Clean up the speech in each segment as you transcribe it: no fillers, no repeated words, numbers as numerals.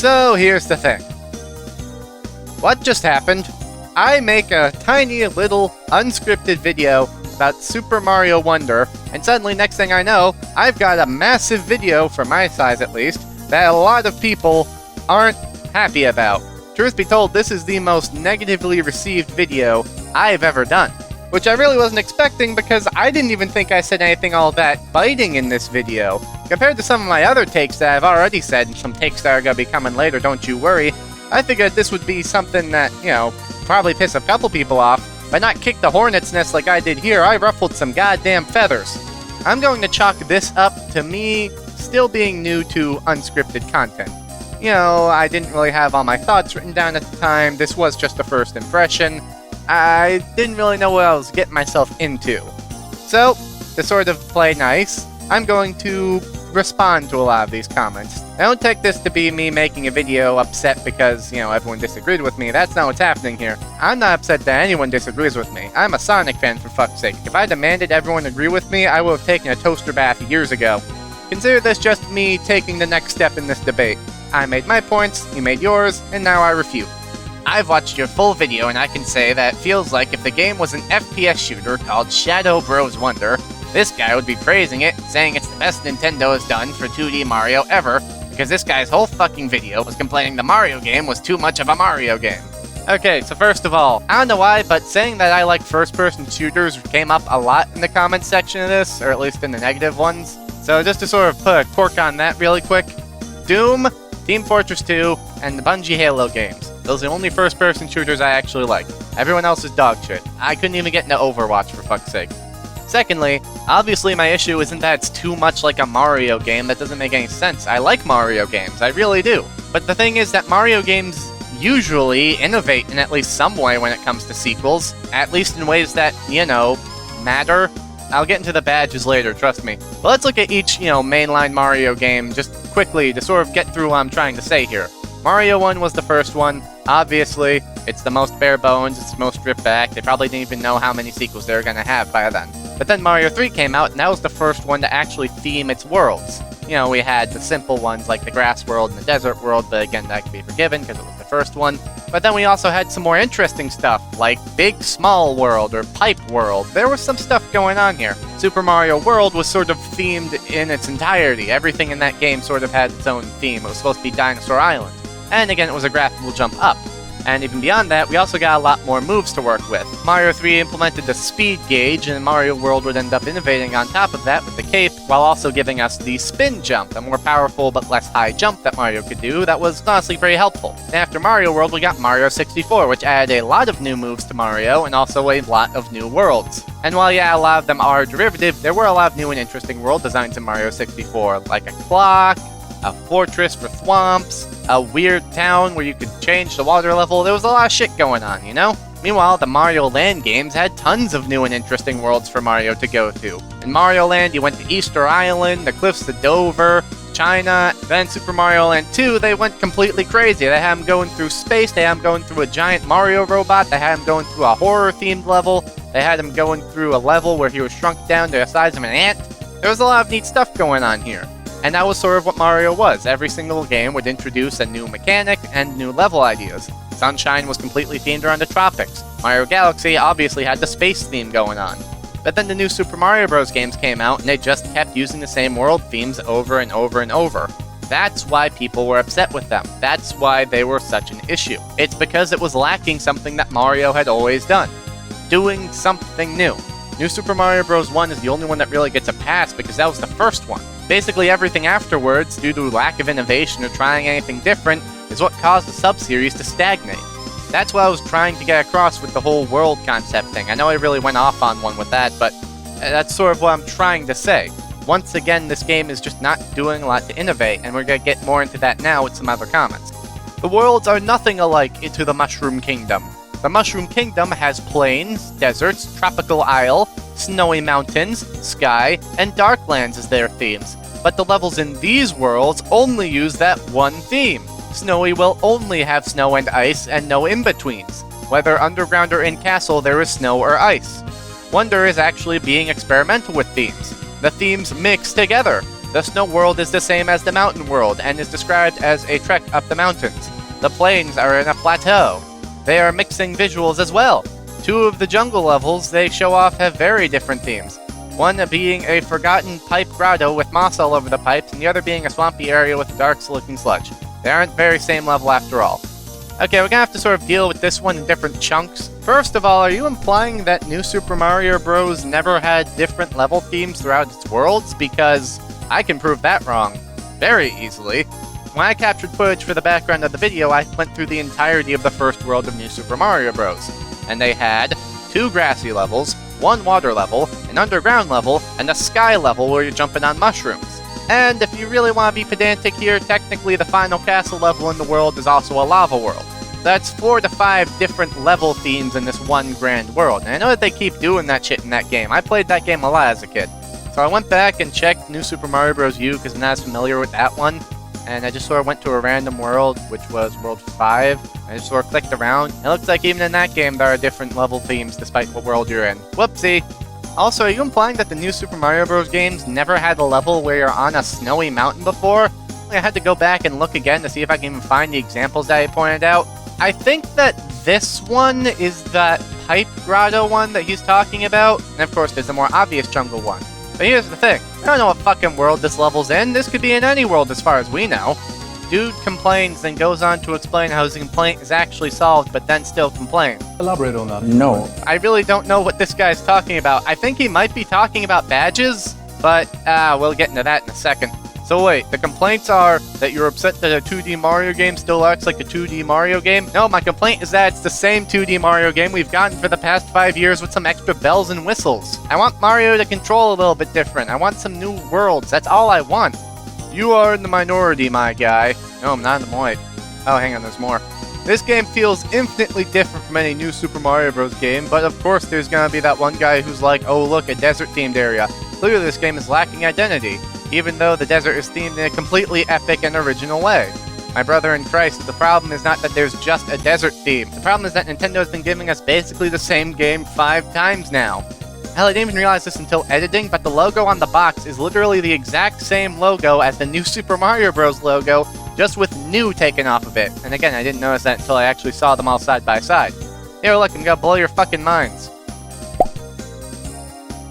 So here's the thing. What just happened? I make a tiny little unscripted video about Super Mario Wonder, and suddenly next thing I know, I've got a massive video, for my size at least, that a lot of people aren't happy about. Truth be told, this is the most negatively received video I've ever done. Which I really wasn't expecting because I didn't even think I said anything all that biting in this video. Compared to some of my other takes that I've already said, and some takes that are gonna be coming later, don't you worry, I figured this would be something that, probably piss a couple people off, but not kick the hornet's nest like I did here. I ruffled some goddamn feathers. I'm going to chalk this up to me still being new to unscripted content. I didn't really have all my thoughts written down at the time. This was just a first impression. I didn't really know what I was getting myself into. So, to sort of play nice, I'm going to respond to a lot of these comments. I don't take this to be me making a video upset because, everyone disagreed with me. That's not what's happening here. I'm not upset that anyone disagrees with me. I'm a Sonic fan, for fuck's sake. If I demanded everyone agree with me, I would have taken a toaster bath years ago. Consider this just me taking the next step in this debate. I made my points, you made yours, and now I refute. I've watched your full video and I can say that it feels like if the game was an FPS shooter called Shadow Bros Wonder, this guy would be praising it, saying it's the best Nintendo has done for 2D Mario ever, because this guy's whole fucking video was complaining the Mario game was too much of a Mario game. Okay, so first of all, I don't know why, but saying that I like first-person shooters came up a lot in the comments section of this, or at least in the negative ones. So just to sort of put a cork on that really quick, Doom, Team Fortress 2, and the Bungie Halo games. Those are the only first-person shooters I actually like. Everyone else is dog shit. I couldn't even get into Overwatch, for fuck's sake. Secondly, obviously my issue isn't that it's too much like a Mario game. That doesn't make any sense. I like Mario games, I really do. But the thing is that Mario games usually innovate in at least some way when it comes to sequels, at least in ways that, matter. I'll get into the badges later, trust me. But let's look at each, mainline Mario game just quickly to sort of get through what I'm trying to say here. Mario 1 was the first one. Obviously, it's the most bare bones, it's the most stripped back. They probably didn't even know how many sequels they were going to have by then. But then Mario 3 came out, and that was the first one to actually theme its worlds. We had the simple ones like the grass world and the desert world, but again, that could be forgiven because it was the first one. But then we also had some more interesting stuff, like Big Small World or Pipe World. There was some stuff going on here. Super Mario World was sort of themed in its entirety. Everything in that game sort of had its own theme. It was supposed to be Dinosaur Island. And again, it was a graphical jump up. And even beyond that, we also got a lot more moves to work with. Mario 3 implemented the speed gauge, and Mario World would end up innovating on top of that with the cape, while also giving us the spin jump, a more powerful but less high jump that Mario could do that was honestly pretty helpful. And after Mario World, we got Mario 64, which added a lot of new moves to Mario, and also a lot of new worlds. And while a lot of them are derivative, there were a lot of new and interesting world designs in Mario 64, like a clock, a fortress for thwomps, a weird town where you could change the water level. There was a lot of shit going on, Meanwhile, the Mario Land games had tons of new and interesting worlds for Mario to go to. In Mario Land, you went to Easter Island, the cliffs of Dover, China. Then Super Mario Land 2, they went completely crazy. They had him going through space, they had him going through a giant Mario robot, they had him going through a horror-themed level, they had him going through a level where he was shrunk down to the size of an ant. There was a lot of neat stuff going on here. And that was sort of what Mario was. Every single game would introduce a new mechanic and new level ideas. Sunshine was completely themed around the tropics. Mario Galaxy obviously had the space theme going on. But then the new Super Mario Bros. Games came out and they just kept using the same world themes over and over and over. That's why people were upset with them. That's why they were such an issue. It's because it was lacking something that Mario had always done. Doing something new. New Super Mario Bros. 1 is the only one that really gets a pass because that was the first one. Basically everything afterwards, due to lack of innovation or trying anything different, is what caused the sub-series to stagnate. That's what I was trying to get across with the whole world concept thing. I know I really went off on one with that, but that's sort of what I'm trying to say. Once again, this game is just not doing a lot to innovate, and we're going to get more into that now with some other comments. The worlds are nothing alike into the Mushroom Kingdom. The Mushroom Kingdom has plains, deserts, tropical isle, snowy mountains, sky, and darklands as their themes. But the levels in these worlds only use that one theme. Snowy will only have snow and ice and no in-betweens. Whether underground or in castle, there is snow or ice. Wonder is actually being experimental with themes. The themes mix together. The snow world is the same as the mountain world and is described as a trek up the mountains. The plains are in a plateau. They are mixing visuals as well. 2 of the jungle levels they show off have very different themes. One being a forgotten pipe grotto with moss all over the pipes, and the other being a swampy area with dark-looking sludge. They aren't very same level after all. Okay, we're gonna have to sort of deal with this one in different chunks. First of all, are you implying that New Super Mario Bros. Never had different level themes throughout its worlds? Because I can prove that wrong very easily. When I captured footage for the background of the video, I went through the entirety of the first world of New Super Mario Bros. And they had 2 grassy levels, 1 water level, an underground level, and a sky level where you're jumping on mushrooms. And if you really want to be pedantic here, technically the final castle level in the world is also a lava world. That's 4 to 5 different level themes in this one grand world, and I know that they keep doing that shit in that game. I played that game a lot as a kid. So I went back and checked New Super Mario Bros. U because I'm not as familiar with that one. And I just sort of went to a random world, which was World 5. I just sort of clicked around. It looks like even in that game there are different level themes despite what world you're in. Whoopsie! Also, are you implying that the New Super Mario Bros. Games never had a level where you're on a snowy mountain before? I had to go back and look again to see if I can even find the examples that I pointed out. I think that this one is that pipe grotto one that he's talking about. And of course, there's a more obvious jungle one. But here's the thing, I don't know what fucking world this level's in. This could be in any world as far as we know. Dude complains, then goes on to explain how his complaint is actually solved, but then still complains. Elaborate on that. No. I really don't know what this guy's talking about. I think he might be talking about badges, but we'll get into that in a second. So wait, the complaints are that you're upset that a 2D Mario game still acts like a 2D Mario game? No, my complaint is that it's the same 2D Mario game we've gotten for the past 5 years with some extra bells and whistles. I want Mario to control a little bit different. I want some new worlds. That's all I want. You are in the minority, my guy. No, I'm not in the minority. Oh, hang on, there's more. This game feels infinitely different from any new Super Mario Bros. Game, but of course there's gonna be that one guy who's like, oh look, a desert-themed area. Clearly this game is lacking identity, even though the desert is themed in a completely epic and original way. My brother in Christ, the problem is not that there's just a desert theme. The problem is that Nintendo has been giving us basically the same game 5 times now. Hell, I didn't even realize this until editing, but the logo on the box is literally the exact same logo as the new Super Mario Bros. Logo, just with new taken off of it. And again, I didn't notice that until I actually saw them all side by side. Here, look, I'm gonna blow your fucking minds.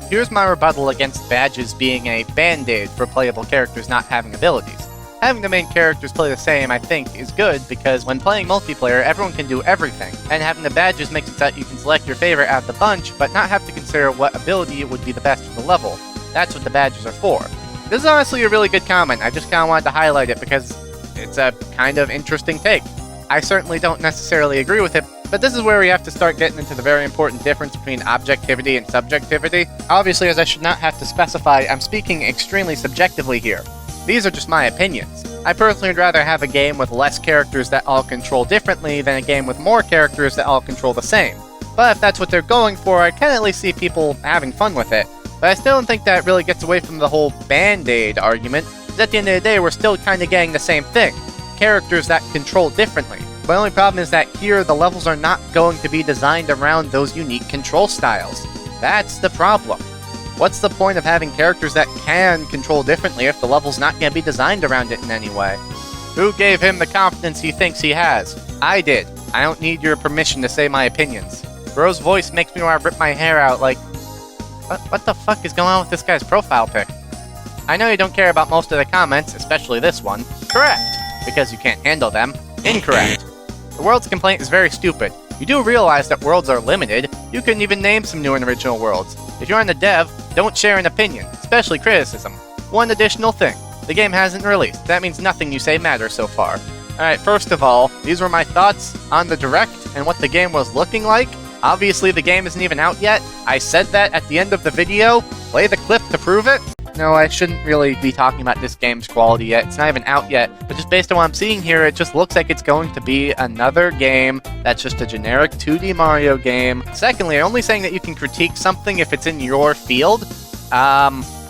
Here's my rebuttal against badges being a band-aid for playable characters not having abilities. Having the main characters play the same, I think, is good because when playing multiplayer, everyone can do everything, and having the badges makes it so that you can select your favorite out of the bunch, but not have to consider what ability would be the best for the level. That's what the badges are for. This is honestly a really good comment. I just kind of wanted to highlight it because it's a kind of interesting take. I certainly don't necessarily agree with it, but this is where we have to start getting into the very important difference between objectivity and subjectivity. Obviously, as I should not have to specify, I'm speaking extremely subjectively here. These are just my opinions. I personally would rather have a game with less characters that all control differently than a game with more characters that all control the same. But if that's what they're going for, I can at least see people having fun with it. But I still don't think that really gets away from the whole band-aid argument, because at the end of the day, we're still kind of getting the same thing. Characters that control differently. The only problem is that here, the levels are not going to be designed around those unique control styles. That's the problem. What's the point of having characters that can control differently if the level's not going to be designed around it in any way? Who gave him the confidence he thinks he has? I did. I don't need your permission to say my opinions. Bro's voice makes me want to rip my hair out like... What the fuck is going on with this guy's profile pic? I know you don't care about most of the comments, especially this one. Correct! Because you can't handle them. Incorrect. The world's complaint is very stupid. You do realize that worlds are limited. You couldn't even name some new and original worlds. If you're on the dev, don't share an opinion, especially criticism. One additional thing. The game hasn't released. That means nothing you say matters so far. Alright, first of all, these were my thoughts on the Direct and what the game was looking like. Obviously, the game isn't even out yet. I said that at the end of the video. Play the clip to prove it. No, I shouldn't really be talking about this game's quality yet. It's not even out yet. But just based on what I'm seeing here, it just looks like it's going to be another game that's just a generic 2D Mario game. Secondly, I'm only saying that you can critique something if it's in your field.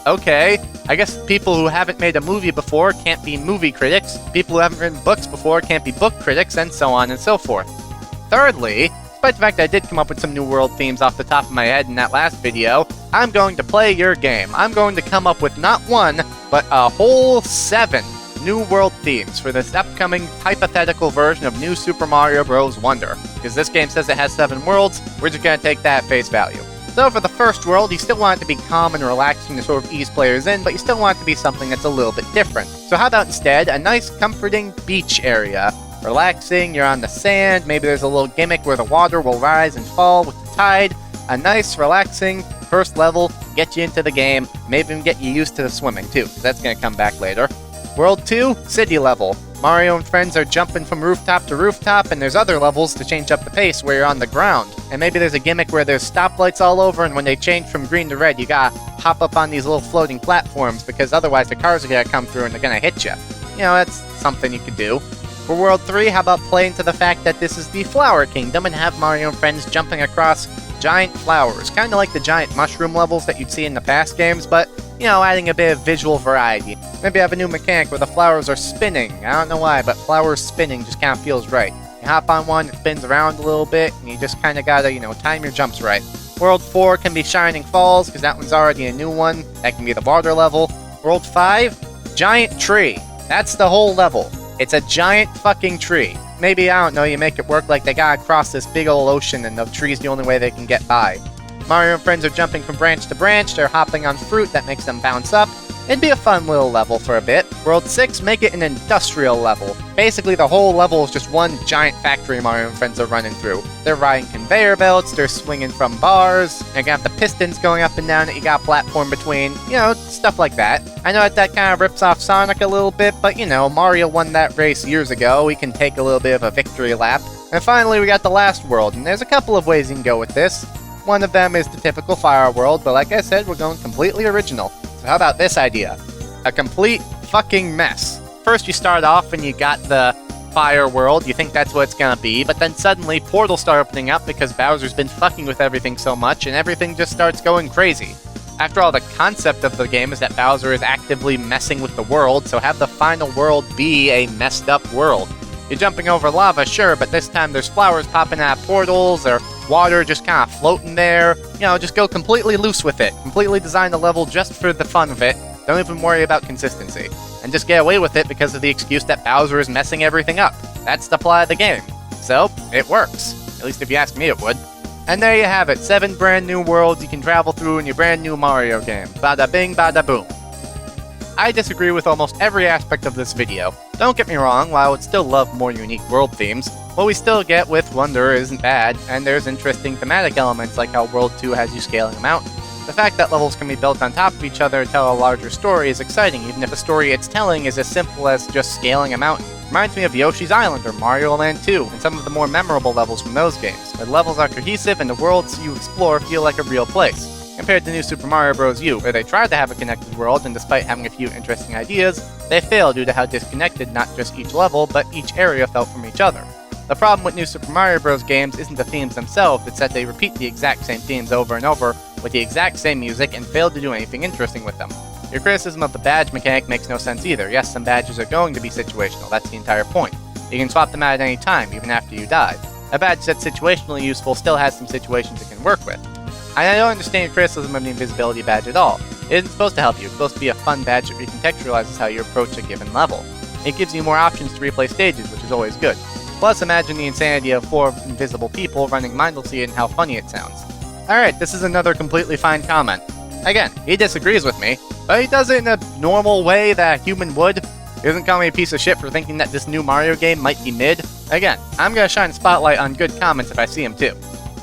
Okay. I guess people who haven't made a movie before can't be movie critics. People who haven't written books before can't be book critics, and so on and so forth. Thirdly, despite the fact that I did come up with some new world themes off the top of my head in that last video, I'm going to play your game. I'm going to come up with not one, but a whole 7 new world themes for this upcoming hypothetical version of New Super Mario Bros. Wonder. Because this game says it has 7 worlds, we're just going to take that at face value. So for the first world, you still want it to be calm and relaxing to sort of ease players in, but you still want it to be something that's a little bit different. So how about instead a nice comforting beach area? Relaxing, you're on the sand, maybe there's a little gimmick where the water will rise and fall with the tide. A nice, relaxing first level, get you into the game, maybe even get you used to the swimming too, because that's going to come back later. World 2, city level. Mario and friends are jumping from rooftop to rooftop, and there's other levels to change up the pace where you're on the ground. And maybe there's a gimmick where there's stoplights all over, and when they change from green to red, you gotta hop up on these little floating platforms, because otherwise the cars are gonna come through and they're gonna hit you. You know, that's something you could do. For World 3, how about playing to the fact that this is the Flower Kingdom and have Mario and friends jumping across giant flowers, kind of like the giant mushroom levels that you'd see in the past games, but, you know, adding a bit of visual variety. Maybe have a new mechanic where the flowers are spinning. I don't know why, but flowers spinning just kind of feels right. You hop on one, it spins around a little bit, and you just kind of gotta, you know, time your jumps right. World 4 can be Shining Falls, because that one's already a new one. That can be the water level. World 5, Giant Tree. That's the whole level. It's a giant fucking tree. Maybe, I don't know, you make it work like they gotta cross this big old ocean and the tree's the only way they can get by. Mario and friends are jumping from branch to branch, they're hopping on fruit that makes them bounce up. It'd be a fun little level for a bit. World 6, make it an industrial level. Basically, the whole level is just one giant factory Mario and friends are running through. They're riding conveyor belts, they're swinging from bars, they're gonna have the pistons going up and down that you got a platform between, you know, stuff like that. I know that kind of rips off Sonic a little bit, but you know, Mario won that race years ago, we can take a little bit of a victory lap. And finally, we got the last world, and there's a couple of ways you can go with this. One of them is the typical fire world, but like I said, we're going completely original. So how about this idea? A complete fucking mess. First you start off and you got the fire world, you think that's what it's gonna be, but then suddenly portals start opening up because Bowser's been fucking with everything so much and everything just starts going crazy. After all, the concept of the game is that Bowser is actively messing with the world, so have the final world be a messed up world. You're jumping over lava, sure, but this time there's flowers popping out of portals, or water just kind of floating there. You know, just go completely loose with it. Completely design the level just for the fun of it. Don't even worry about consistency. And just get away with it because of the excuse that Bowser is messing everything up. That's the plot of the game. So, it works. At least if you ask me, it would. And there you have it. 7 brand new worlds you can travel through in your brand new Mario game. Bada bing, bada boom. I disagree with almost every aspect of this video. Don't get me wrong, while I would still love more unique world themes, what we still get with Wonder isn't bad, and there's interesting thematic elements like how World 2 has you scaling a mountain. The fact that levels can be built on top of each other to tell a larger story is exciting, even if the story it's telling is as simple as just scaling a mountain. Reminds me of Yoshi's Island or Mario Land 2, and some of the more memorable levels from those games, where the levels are cohesive and the worlds you explore feel like a real place. Compared to New Super Mario Bros. U, where they tried to have a connected world, and despite having a few interesting ideas, they failed due to how disconnected not just each level, but each area felt from each other. The problem with New Super Mario Bros. Games isn't the themes themselves, it's that they repeat the exact same themes over and over, with the exact same music, and failed to do anything interesting with them. Your criticism of the badge mechanic makes no sense either. Yes, some badges are going to be situational, that's the entire point. You can swap them out at any time, even after you die. A badge that's situationally useful still has some situations it can work with. I don't understand your criticism of the invisibility badge at all. It isn't supposed to help you, it's supposed to be a fun badge that recontextualizes how you approach a given level. It gives you more options to replay stages, which is always good. Plus, imagine the insanity of 4 invisible people running mindlessly and how funny it sounds. Alright, this is another completely fine comment. Again, he disagrees with me, but he does it in a normal way that a human would. He doesn't call me a piece of shit for thinking that this new Mario game might be mid. Again, I'm gonna shine a spotlight on good comments if I see them too.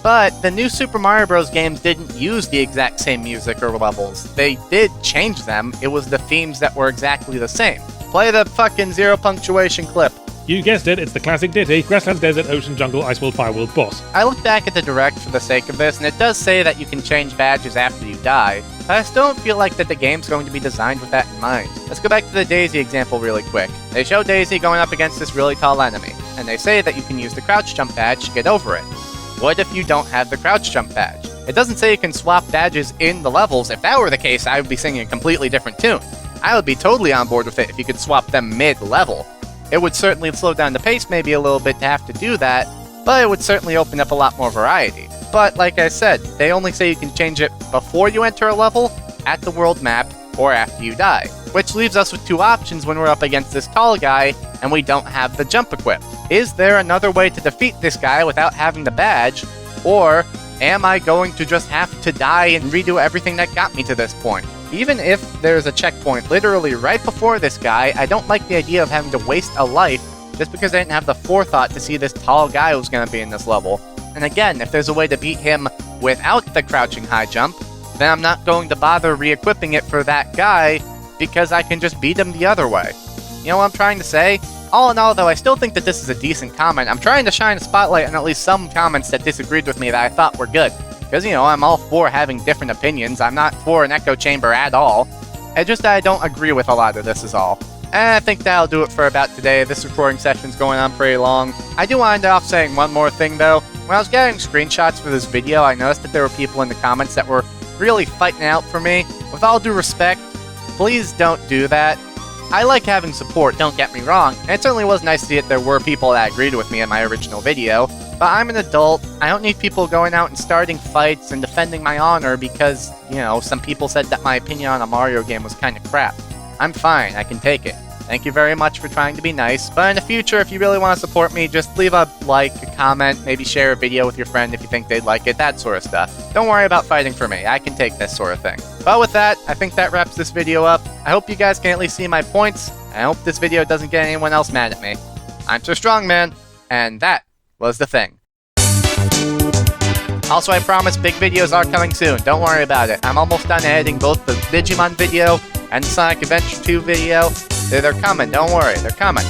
But the new Super Mario Bros. Games didn't use the exact same music or levels. They did change them, it was the themes that were exactly the same. Play the fucking zero punctuation clip. You guessed it, it's the classic ditty, Grasslands, Desert, Ocean, Jungle, Ice World, Fire World, Boss. I looked back at the direct for the sake of this, and it does say that you can change badges after you die, but I still don't feel like that the game's going to be designed with that in mind. Let's go back to the Daisy example really quick. They show Daisy going up against this really tall enemy, and they say that you can use the crouch jump badge to get over it. What if you don't have the crouch jump badge? It doesn't say you can swap badges in the levels. If that were the case, I would be singing a completely different tune. I would be totally on board with it if you could swap them mid-level. It would certainly slow down the pace maybe a little bit to have to do that, but it would certainly open up a lot more variety. But like I said, they only say you can change it before you enter a level, at the world map, or after you die. Which leaves us with two options when we're up against this tall guy and we don't have the jump equipped. Is there another way to defeat this guy without having the badge, or am I going to just have to die and redo everything that got me to this point? Even if there's a checkpoint literally right before this guy, I don't like the idea of having to waste a life just because I didn't have the forethought to see this tall guy who's going to be in this level. And again, if there's a way to beat him without the crouching high jump, then I'm not going to bother re-equipping it for that guy because I can just beat him the other way. You know what I'm trying to say? All in all, though, I still think that this is a decent comment. I'm trying to shine a spotlight on at least some comments that disagreed with me that I thought were good. Because, you know, I'm all for having different opinions. I'm not for an echo chamber at all. It's just that I don't agree with a lot of this is all. And I think that'll do it for about today. This recording session's going on pretty long. I do want to end off saying one more thing, though. When I was getting screenshots for this video, I noticed that there were people in the comments that were really fighting out for me. With all due respect, please don't do that. I like having support, don't get me wrong, and it certainly was nice to see that there were people that agreed with me in my original video, but I'm an adult. I don't need people going out and starting fights and defending my honor because, you know, some people said that my opinion on a Mario game was kind of crap. I'm fine, I can take it. Thank you very much for trying to be nice, but in the future, if you really want to support me, just leave a like, a comment, maybe share a video with your friend if you think they'd like it, that sort of stuff. Don't worry about fighting for me, I can take this sort of thing. But with that, I think that wraps this video up. I hope you guys can at least see my points, and I hope this video doesn't get anyone else mad at me. I'm Sir Strongman, and that was the thing. Also, I promise big videos are coming soon, don't worry about it. I'm almost done editing both the Digimon video and the Sonic Adventure 2 video. They're coming, don't worry, they're coming.